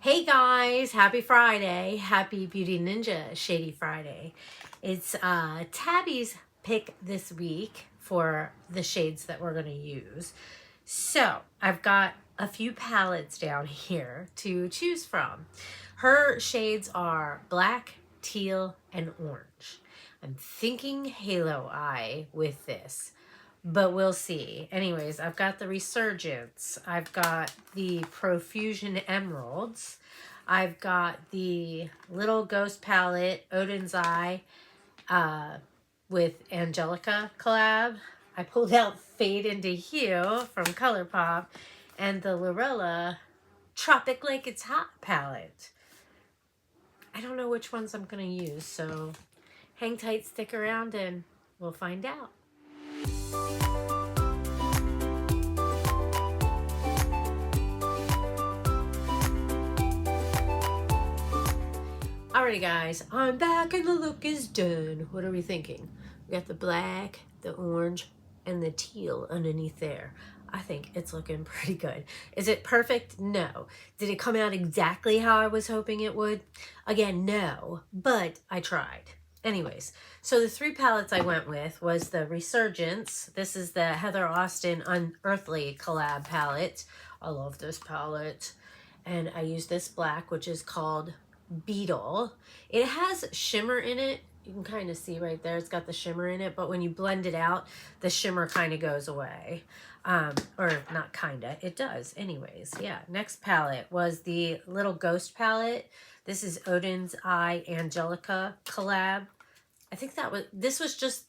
Hey guys, happy Friday. Happy Beauty Ninja Shady Friday. It's Tabby's pick this week for the shades that we're going to use. So I've got a few palettes down here to choose from. Her shades are black, teal, and orange. I'm thinking Halo Eye with this, but we'll see. Anyways, I've got the Resurgence. I've got the Profusion Emeralds. I've got the Little Ghost Palette, Odin's Eye, with Angelica collab. I pulled out Fade into Hue from ColourPop and the Lorella Tropic Like It's Hot palette. I don't know which ones I'm going to use, so hang tight, stick around, and we'll find out. Alrighty guys, I'm back and the look is done. What are we thinking? We got the black, the orange, and the teal underneath there. I think it's looking pretty good. Is it perfect? No. Did it come out exactly how I was hoping it would? Again, no, but I tried. Anyways, so the three palettes I went with was the Resurgence. This is the Heather Austin Unearthly collab palette. I love this palette. And I used this black, which is called Beetle. It has shimmer in it. You can kind of see right there, it's got the shimmer in it, but when you blend it out, the shimmer kind of goes away. Or not kind of, it does. Anyways, yeah. Next palette was the Little Ghost palette. This is Odin's Eye Angelica collab. I think this was just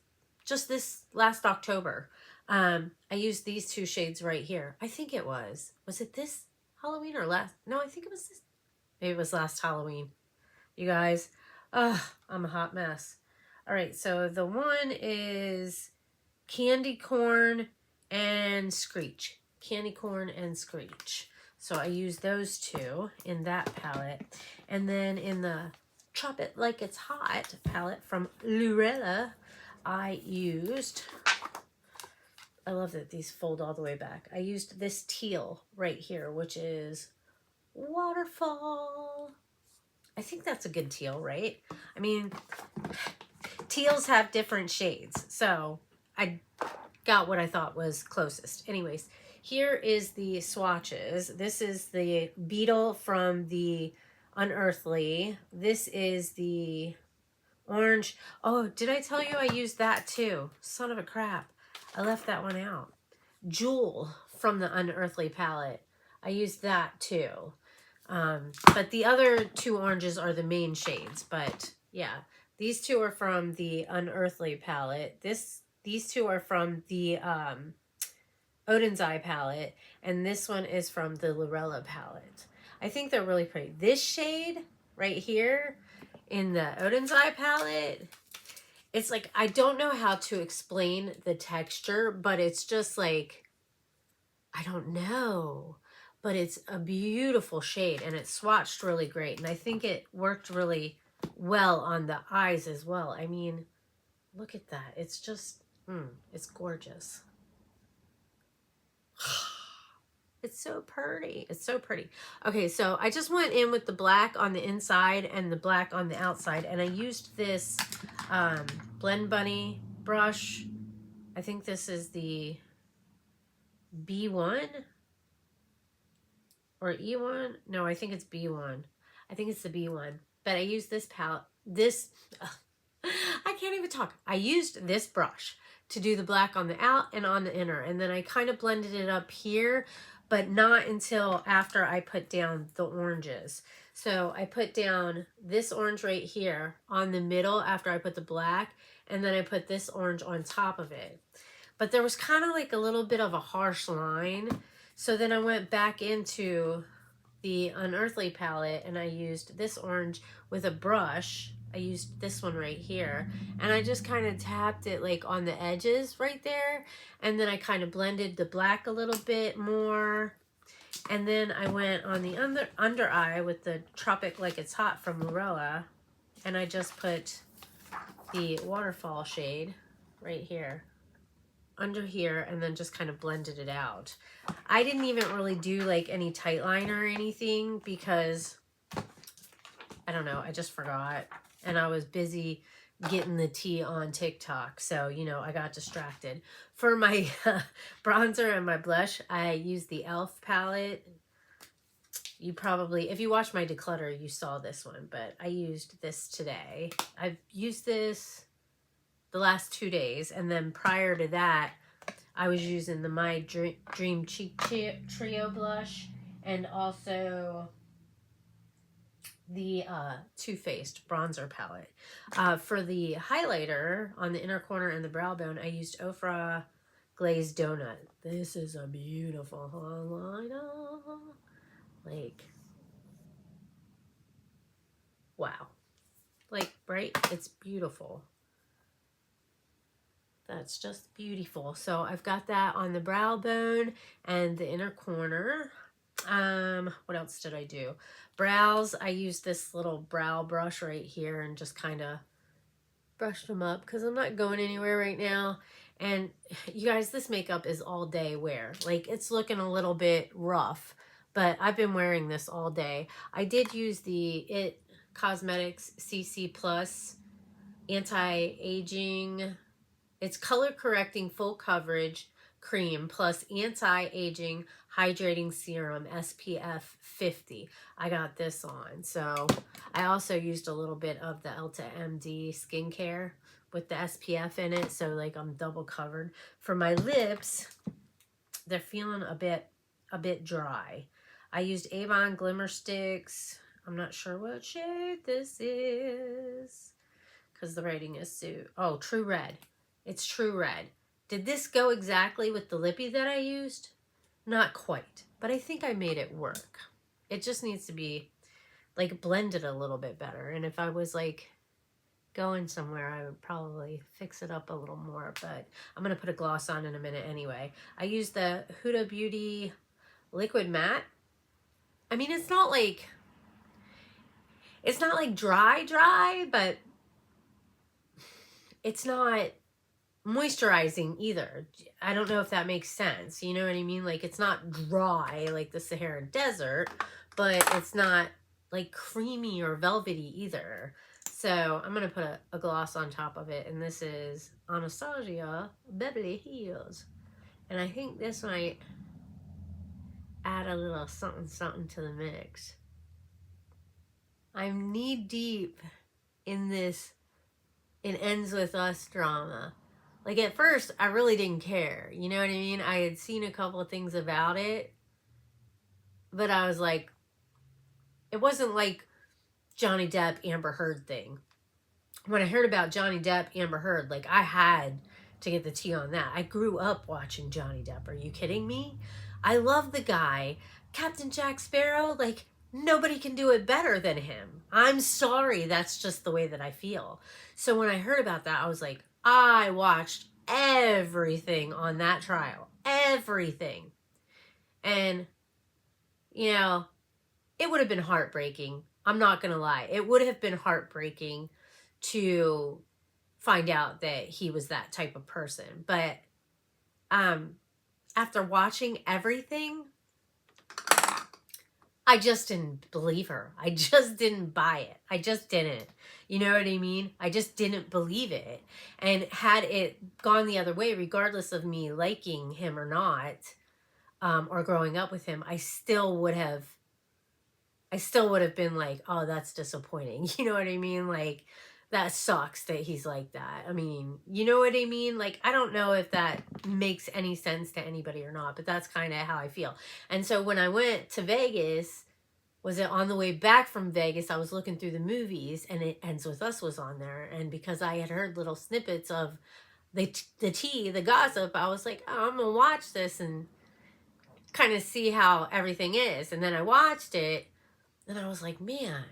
this last October. I used these two shades right here. I think it was it this Halloween or last? No, I think it was this. Maybe it was last Halloween. You guys, I'm a hot mess. All right, so the one is Candy Corn and Screech. Candy Corn and Screech. So I use those two in that palette. And then in the Chop It Like It's Hot palette from Lorella, I used, I love that these fold all the way back. I used this teal right here, which is Waterfall. I think that's a good teal, right? I mean, teals have different shades, so I got what I thought was closest. Anyways, here is the swatches. This is the Beetle from the Unearthly. This is the orange. Oh, did I tell you I used that too? Son of a crap. I left that one out. Jewel from the Unearthly palette. I used that too. But the other two oranges are the main shades. But yeah, these two are from the Unearthly palette. These two are from the Odin's Eye palette. And this one is from the Lorella palette. I think they're really pretty. This shade right here in the Odin's Eye palette, it's like, I don't know how to explain the texture, but it's just like, I don't know. But it's a beautiful shade and it swatched really great. And I think it worked really well on the eyes as well. I mean, look at that. It's just, it's gorgeous. It's so pretty. It's so pretty. Okay, so I just went in with the black on the inside and the black on the outside. And I used this Blend Bunny brush. I think this is the B1. Or E1? No, I think it's B1. I think it's the B1. But I used this palette. I can't even talk. I used this brush to do the black on the out and on the inner. And then I kind of blended it up here, but not until after I put down the oranges. So I put down this orange right here on the middle after I put the black. And then I put this orange on top of it. But there was kind of like a little bit of a harsh line. So then I went back into the Unearthly palette and I used this orange with a brush. I used this one right here. And I just kind of tapped it like on the edges right there. And then I kind of blended the black a little bit more. And then I went on the under eye with the Tropic Like It's Hot from Lorella. And I just put the Waterfall shade right here. Under here and then just kind of blended it out. I didn't even really do like any tight line or anything because I don't know, I just forgot. And I was busy getting the tea on TikTok. So, you know, I got distracted. For my bronzer and my blush, I used the e.l.f. palette. You probably, if you watched my declutter, you saw this one, but I used this today. I've used this the last 2 days, and then prior to that, I was using the My Dream Cheek Trio blush, and also the Too Faced bronzer palette. For the highlighter on the inner corner and the brow bone, I used Ofra Glazed Donut. This is a beautiful highlighter. Like, wow. Like, right? It's beautiful. That's just beautiful. So I've got that on the brow bone and the inner corner. What else did I do? Brows, I used this little brow brush right here and just kind of brushed them up because I'm not going anywhere right now. And you guys, this makeup is all day wear. Like, it's looking a little bit rough, but I've been wearing this all day. I did use the Cosmetics CC Plus anti-aging, it's color correcting full coverage cream plus anti-aging hydrating serum SPF 50. I got this on. So I also used a little bit of the Ulta MD skincare with the SPF in it. So like I'm double covered. For my lips, they're feeling a bit dry. I used Avon Glimmer Sticks. I'm not sure what shade this is because the writing is True Red. It's True Red. Did this go exactly with the lippy that I used? Not quite, but I think I made it work. It just needs to be like blended a little bit better. And if I was like going somewhere, I would probably fix it up a little more, but I'm going to put a gloss on in a minute anyway. I used the Huda Beauty Liquid Matte. I mean, it's not like dry, but it's not moisturizing either. I don't know if that makes sense. You know what I mean? Like, it's not dry like the Sahara Desert, but it's not like creamy or velvety either. So I'm going to put a gloss on top of it. And this is Anastasia Beverly Hills. And I think this might add a little something something to the mix. I'm knee deep in this It Ends With Us drama. Like, at first, I really didn't care. You know what I mean? I had seen a couple of things about it. But I was like, it wasn't like Johnny Depp, Amber Heard thing. When I heard about Johnny Depp, Amber Heard, like, I had to get the tea on that. I grew up watching Johnny Depp. Are you kidding me? I love the guy. Captain Jack Sparrow, like, nobody can do it better than him. I'm sorry. That's just the way that I feel. So when I heard about that, I was like, I watched everything on that trial. Everything. And, you know, it would have been heartbreaking. I'm not going to lie. It would have been heartbreaking to find out that he was that type of person. But after watching everything, I just didn't believe her. I just didn't buy it. I just didn't. You know what I mean? I just didn't believe it. And had it gone the other way, regardless of me liking him or not, or growing up with him, I still would have been like, oh, that's disappointing. You know what I mean? Like, that sucks that he's like that. I mean, you know what I mean? Like, I don't know if that makes any sense to anybody or not, but that's kind of how I feel. And so when I went to Vegas, was it on the way back from Vegas, I was looking through the movies and It Ends With Us was on there. And because I had heard little snippets of the tea, the gossip, I was like, oh, I'm going to watch this and kind of see how everything is. And then I watched it and I was like, man,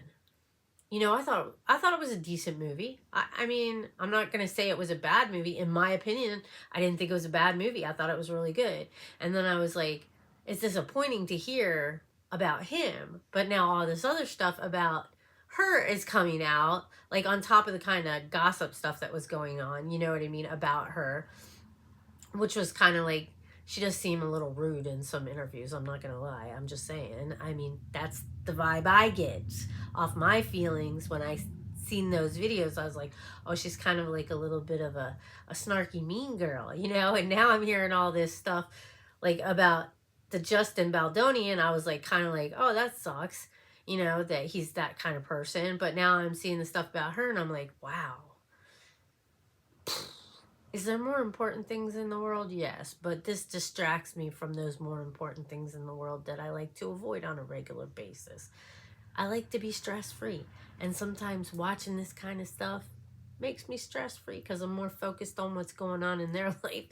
you know, I thought it was a decent movie. I mean, I'm not going to say it was a bad movie. In my opinion, I didn't think it was a bad movie. I thought it was really good. And then I was like, it's disappointing to hear about him, but now all this other stuff about her is coming out, like on top of the kind of gossip stuff that was going on, you know what I mean, about her, which was kind of like, she does seem a little rude in some interviews. I'm not going to lie. I'm just saying. I mean, that's the vibe I get. off my feelings when I seen those videos. I was like, oh, she's kind of like a little bit of a snarky mean girl, you know? And now I'm hearing all this stuff like about the Justin Baldoni, and I was like kind of like, oh, that sucks, you know, that he's that kind of person. But now I'm seeing the stuff about her and I'm like, wow. Is there more important things in the world? Yes, but this distracts me from those more important things in the world that I like to avoid on a regular basis. I like to be stress-free, and sometimes watching this kind of stuff makes me stress-free because I'm more focused on what's going on in their life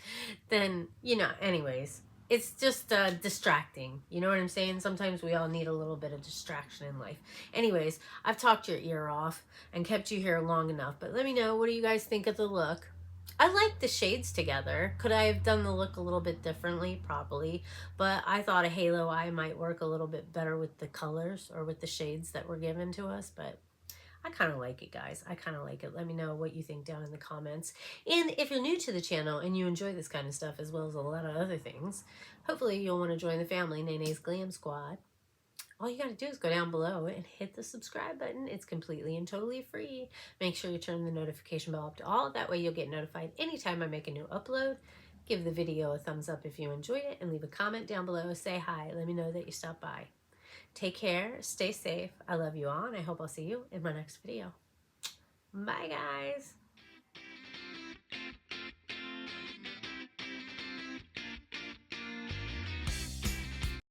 than, you know, anyways. It's just distracting. You know what I'm saying? Sometimes we all need a little bit of distraction in life. Anyways, I've talked your ear off and kept you here long enough, but let me know, what do you guys think of the look? I like the shades together. Could I have done the look a little bit differently? Probably. But I thought a halo eye might work a little bit better with the colors or with the shades that were given to us. But I kind of like it, guys. I kind of like it. Let me know what you think down in the comments. And if you're new to the channel and you enjoy this kind of stuff as well as a lot of other things, hopefully you'll want to join the family, Nene's Glam Squad. All you got to do is go down below and hit the subscribe button. It's completely and totally free. Make sure you turn the notification bell up to all. That way you'll get notified anytime I make a new upload. Give the video a thumbs up if you enjoyed it and leave a comment down below. Say hi. Let me know that you stopped by. Take care. Stay safe. I love you all and I hope I'll see you in my next video. Bye, guys.